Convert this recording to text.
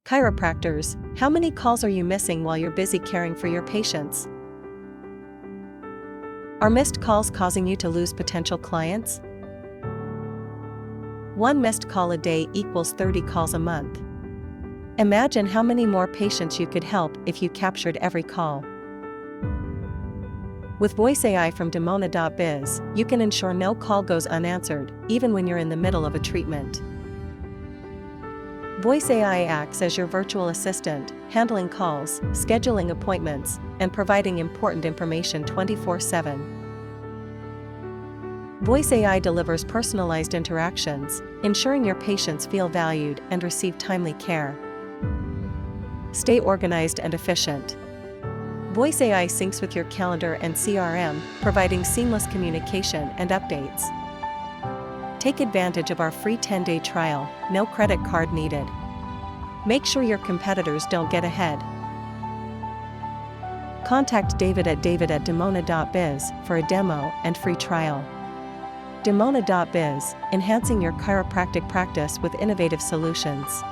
Chiropractors, how many calls are you missing while you're busy caring for your patients? Are missed calls causing you to lose potential clients? One missed call a day equals 30 calls a month. Imagine how many more patients you could help if you captured every call. With Voice AI from Demona.biz, you can ensure no call goes unanswered, even when you're in the middle of a treatment. Voice AI acts as your virtual assistant, handling calls, scheduling appointments, and providing important information 24/7. Voice AI delivers personalized interactions, ensuring your patients feel valued and receive timely care. Stay organized and efficient. Voice AI syncs with your calendar and CRM, providing seamless communication and updates. Take advantage of our free 10-day trial, no credit card needed. Make sure your competitors don't get ahead. Contact David at Demona.biz for a demo and free trial. Demona.biz, enhancing your chiropractic practice with innovative solutions.